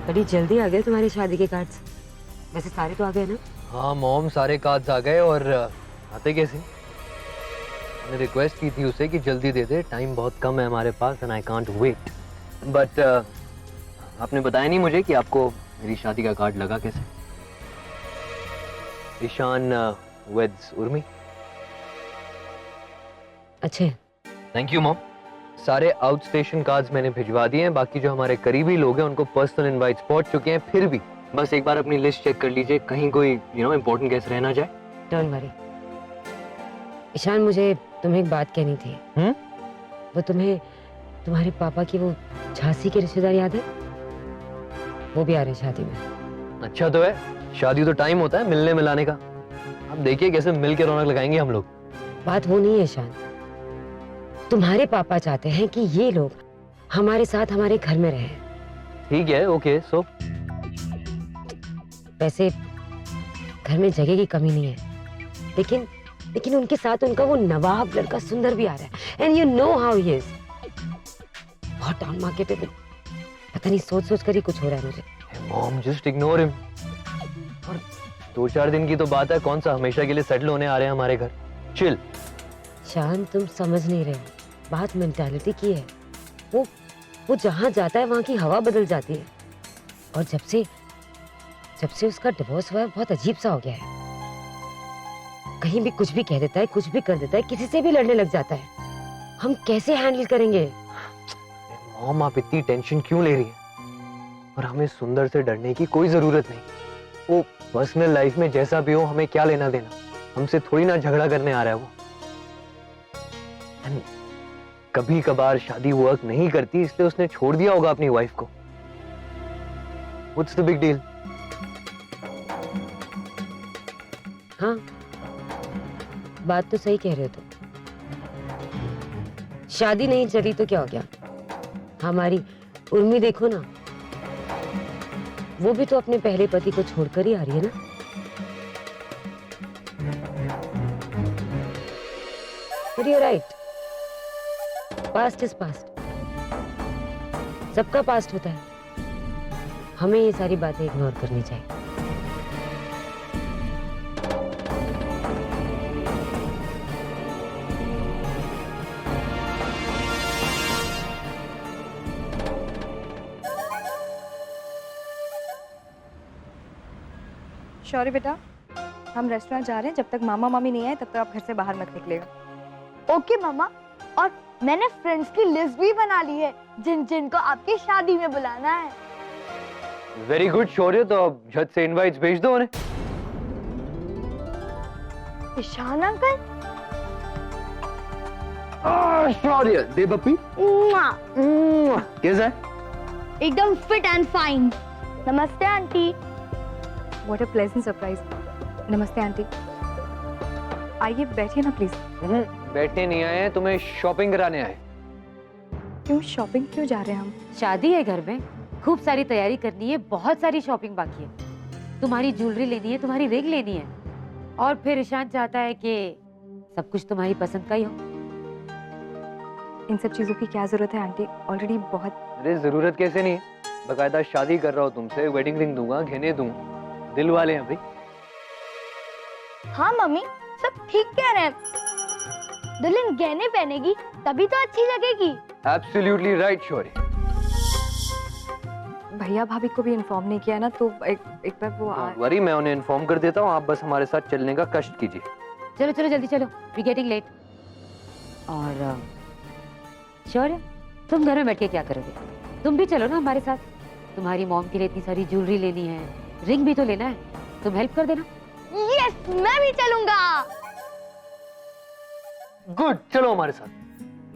बड़ी जल्दी आ गए तुम्हारी शादी के कार्ड्स। वैसे सारे तो आ गए ना? हाँ मॉम, सारे कार्ड्स आ गए। और आते कैसे? मैंने रिक्वेस्ट की थी उसे कि जल्दी दे दे, टाइम बहुत कम है हमारे पास and I can't wait. But आपने बताया नहीं मुझे कि आपको मेरी शादी का कार्ड लगा कैसे। ईशान वेड्स उर्मी। अच्छे। Thank you mom. सारे आउट स्टेशन कार्ड्स मैंने भिजवा दिए हैं। बाकी जो हमारे करीबी लोग हैं उनको पर्सनल इनवाइट्स पहुंच चुके हैं। फिर भी बस एक बार अपनी लिस्ट चेक कर लीजिए, कहीं कोई इंपॉर्टेंट गेस्ट रह ना जाए। Don't worry. ईशान, मुझे तुम्हें एक बात कहनी थी। वो तुम्हें तुम्हारे पापा की वो झांसी के रिश्तेदार याद है? वो भी आ रहे हैं शादी में। अच्छा तो है, शादी तो टाइम होता है मिलने मिलाने का। अब देखिए कैसे मिल के रौनक लगाएंगे हम लोग। बात वो नहीं है ईशान, तुम्हारे पापा चाहते हैं कि ये लोग हमारे साथ हमारे घर में रहें। ठीक है, ओके। सो वैसे घर में जगह की कमी नहीं है, लेकिन उनके साथ उनका वो नवाब लड़का सुंदर भी आ रहा है। And you know how he is, बहुत डाउन मार्केट है। पता नहीं सोच सोच कर ही कुछ हो रहा है मुझे। Mom just ignore him. और 2-4 दिन की तो बात है, कौन सा हमेशा के लिए सेटल होने आ रहे हैं हमारे घर। चिल। शान, तुम समझ नहीं रहे, बात मेंटालिटी की है। वो जहां जाता है वहां की हवा बदल जाती है। और जब से उसका डिवोर्स हुआ है, बहुत अजीब सा हो गया है। कहीं भी कुछ भी कह देता है, कुछ भी कर देता है, किसी से भी लड़ने लग जाता है। हम कैसे हैंडल करेंगे? मॉम आप इतनी टेंशन क्यों ले रही हैं? और हमें सुंदर से डरने की कोई जरूरत नहीं। वो पर्सनल लाइफ में जैसा भी हो, हमें क्या लेना देना। हमसे थोड़ी ना झगड़ा करने आ रहा है वो। कभी कभार शादी वर्क नहीं करती, इसलिए उसने छोड़ दिया होगा अपनी वाइफ को। What's the big deal? हाँ, बात तो सही कह रहे हो तुम। शादी नहीं चली तो क्या हो गया? हमारी उर्मी देखो ना, वो भी तो अपने पहले पति को छोड़कर ही आ रही है ना। But you're right. Past is past, सबका पास्ट होता है। हमें ये सारी बातें इग्नोर करनी चाहिए। शौर्य बेटा, हम रेस्टोरेंट जा रहे हैं। जब तक मामा मामी नहीं आए तब तक आप घर से बाहर मत निकलेगा। ओके मामा। और मैंने फ्रेंड्स की लिस्ट भी बना ली है जिन जिनको आपकी शादी में बुलाना है। वेरी गुड शौर्य, तो अब झट से इनवाइट्स भेज दो उन्हें। ईशान अंकल। शौर्य दे पप्पी। कैसा है? एकदम फिट एंड फाइन। नमस्ते aunty. What a pleasant surprise. नमस्ते आंटी। आइए बैठिए ना प्लीज। बैठने नहीं आए हैं, तुम्हें शॉपिंग कराने आए। क्यों शॉपिंग क्यों जा रहे हैं हम? शादी है घर में, खूब सारी तैयारी करनी है, बहुत सारी शॉपिंग बाकी है। तुम्हारी ज्वेलरी लेनी है, तुम्हारी रिंग लेनी है, और फिर ईशान चाहता है कि सब कुछ तुम्हारी पसंद का ही हो। इन सब चीजों की क्या जरूरत है आंटी? ऑलरेडी बहुत। अरे जरूरत कैसे नहीं है, बकायदा शादी कर रहा हूँ तुमसे, वेडिंग रिंग दूंगा, गहने दूंगा। दिल वाले हैं भाई। हाँ मम्मी, सब ठीक कह रहे हैं। दुल्हन गहने पहनेगी तभी तो अच्छी लगेगी। एब्सोल्युटली राइट शौर्य। भैया भाभी को भी इन्फॉर्म नहीं किया ना, तो एक बार वो वरी मैं उन्हें इन्फॉर्म कर देता हूँ। आप बस हमारे साथ चलने का कष्ट कीजिए। चलो चलो जल्दी चलो, वी गेटिंग लेट। और शौर्य, तुम घर में बैठ के क्या करोगे? तुम भी चलो ना हमारे साथ। तुम्हारी मॉम के लिए इतनी सारी ज्वेलरी लेनी है, रिंग भी तो लेना है, तुम हेल्प कर देना। यस, मैं भी चलूंगा। गुड, चलो हमारे साथ।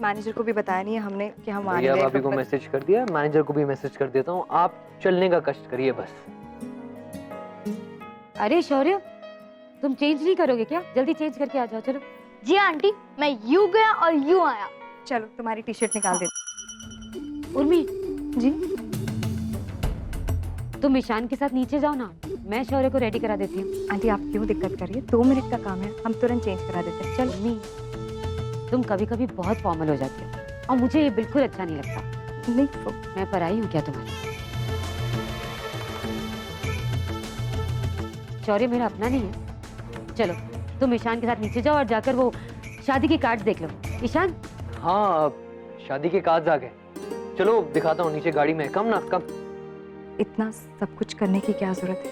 मैनेजर को भी बताया नहीं है हमने कि हम आ रहे भैया हैं। भाभी को मैसेज कर दिया, मैनेजर को भी मैसेज कर देता हूँ। आप चलने का कष्ट करिए बस। अरे शौर्य, तुम चेंज नहीं करोगे क्या? जल्दी चेंज करके आ जाओ। चलो। जी आंटी, मैं यूं गया और यूं आया। चलो तुम्हारी टी शर्ट निकाल दे। उर्मी जी, तुम ईशान के साथ नीचे जाओ ना, मैं शौर्य को रेडी करा देती हूँ। आंटी आप क्यों दिक्कत कर रही है? 2 मिनट का काम है, हम तुरंत चेंज करा देते हैं। चल। उर्मी, तुम कभी कभी बहुत फॉर्मल हो जाती हो और मुझे ये बिल्कुल अच्छा नहीं लगता। नहीं मैं पराई हूँ क्या तुम्हारी? शौर्य मेरा अपना नहीं है? चलो तुम ईशान के साथ नीचे जाओ और जाकर वो शादी के कार्ड देख लो। ईशान, हाँ, शादी के कार्ड्स आ गए। चलो दिखाता हूँ, नीचे गाड़ी में। कम ना, कम। इतना सब कुछ करने की क्या जरूरत है?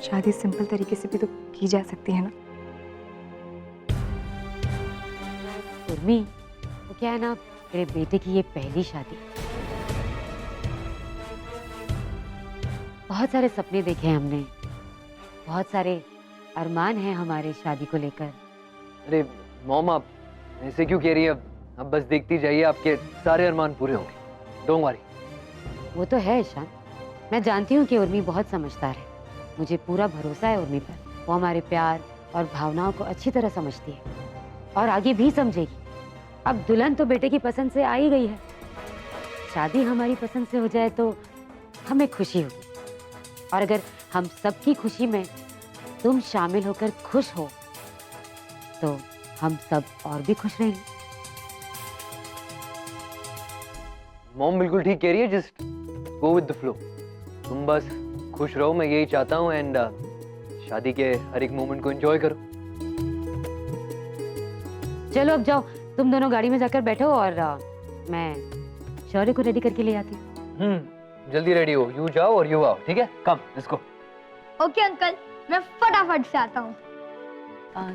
शादी सिंपल तरीके से भी तो की जा सकती है ना। उर्मी, वो क्या है ना, मेरे बेटे की ये पहली शादी। बहुत सारे सपने देखे हैं हमने, बहुत सारे अरमान हैं हमारे शादी को लेकर। अरे मॉम, आप ऐसे क्यों कह रही है? अब बस देखती जाइए, आपके सारे अरमान पूरे होंगे। Don't worry. वो तो है ईशान, मैं जानती हूँ कि उर्मी बहुत समझदार है। मुझे पूरा भरोसा है उर्मी पर। वो हमारे प्यार और भावनाओं को अच्छी तरह समझती है और आगे भी समझेगी। अब दुल्हन तो बेटे की पसंद से आ ही गई है, शादी हमारी पसंद से हो जाए तो हमें खुशी होगी। और अगर हम सबकी खुशी में तुम शामिल होकर खुश हो तो हम सब और भी खुश रहेंगे। मॉम बिल्कुल ठीक कह रही है। Just go with the flow. तुम बस खुश रहो, मैं यही चाहता हूँ। एंड शादी के हर एक मोमेंट को एंजॉय करो। चलो अब जाओ, तुम दोनों गाड़ी में जाकर बैठो और मैं शौर्य को रेडी करके ले आती हूँ। जल्दी रेडी हो। यू जाओ और यू आओ, ठीक है? कम, लेट्स गो। ओके अंकल, मैं फटाफट से आता हूँ।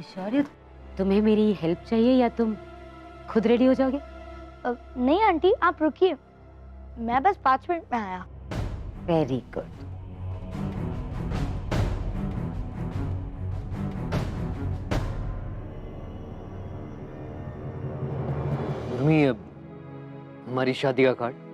शौर्य, तुम्हें मेरी हेल्प चाहिए या तुम खुद रेडी हो जाओगे? नहीं आंटी, आप रुकिए, मैं बस 5 मिनट में आया। Very good. उर्मी, अब हमारी शादी का कार्ड।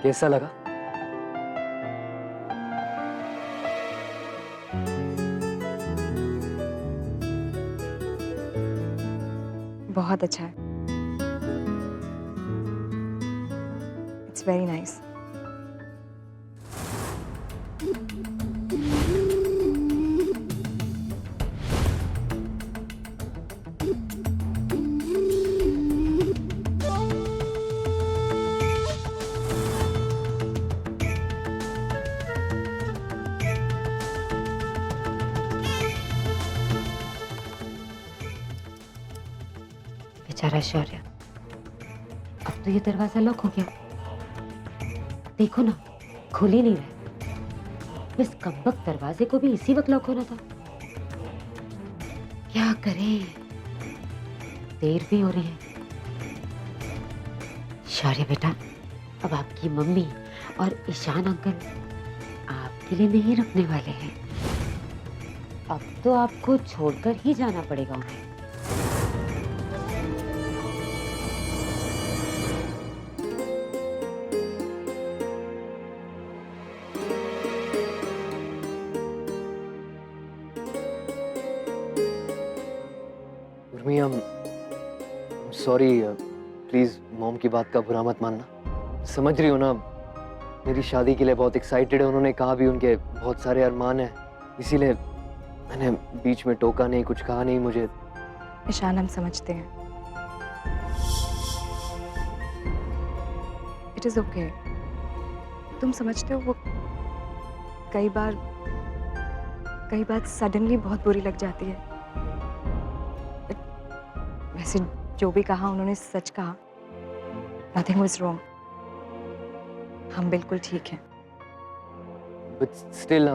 कैसा लगा? बहुत अच्छा है। It's very nice. बेचारा शौर्य, अब तो ये दरवाजा लॉक हो गया। देखो ना, खुल ही नहीं रहा। इस कमबख्त दरवाजे को भी इसी वक्त लॉक होना था। क्या करें, देर भी हो रही है। शौर्य बेटा, अब आपकी मम्मी और ईशान अंकल आपके लिए नहीं रुकने वाले हैं। अब तो आपको छोड़कर ही जाना पड़ेगा उन्हें। उर्मी, सॉरी। प्लीज मॉम की बात का बुरा मत मानना। समझ रही हो ना, मेरी शादी के लिए बहुत एक्साइटेड है। उन्होंने कहा भी उनके बहुत सारे अरमान हैं, इसीलिए मैंने बीच में टोका नहीं, कुछ कहा नहीं। मुझे ईशान, हम समझते हैं। It is okay. तुम समझते हो, वो कई बार सडनली बहुत बुरी लग जाती है। वैसे जो भी कहा उन्होंने सच कहा। Nothing was wrong. हम बिल्कुल ठीक हैं। But still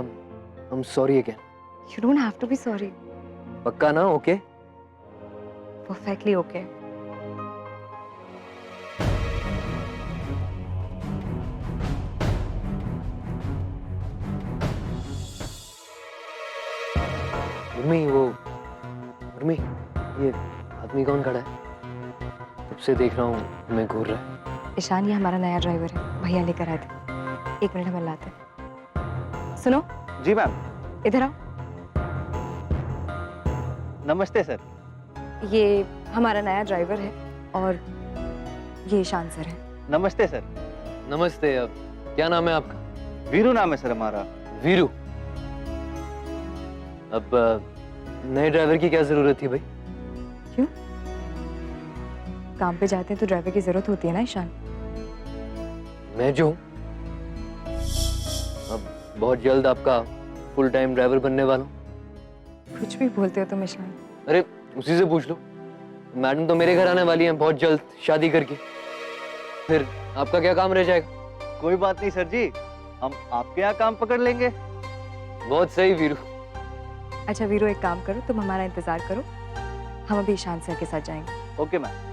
I'm sorry again. You don't have to be sorry. पक्का ना? ओके? Perfectly okay. उर्मी, ये आदमी कौन खड़ा है? तब से देख रहा हूँ, मैं घूर रहा है। ईशान, ये हमारा नया ड्राइवर है, भैया लेकर आए थे। 1 मिनट, हमें लाते हैं। सुनो। जी मैम। इधर आओ। नमस्ते सर। ये हमारा नया ड्राइवर है और ये ईशान सर है। नमस्ते सर। नमस्ते। अब क्या नाम है आपका? वीरू नाम है सर हमारा। वीरू। अब नए ड्राइवर की क्या जरूरत थी भाई? क्यों? काम पे जाते हैं तो ड्राइवर की जरूरत होती है ना ईशान। मैं जो हूं, अब बहुत जल्द आपका फुल टाइम ड्राइवर बनने वाला हूं। कुछ भी बोलते हो तुम ईशान। अरे उसी से पूछ लो, मैडम तो मेरे घर आने वाली हैं बहुत जल्द शादी करके, फिर आपका क्या काम रह जाएगा? कोई बात नहीं सर जी, हम आपके यहाँ काम पकड़ लेंगे। बहुत सही वीरू। अच्छा वीरू, एक काम करो, तुम हमारा इंतजार करो, हम अभी ईशान सर के साथ जाएंगे। Okay ma'am.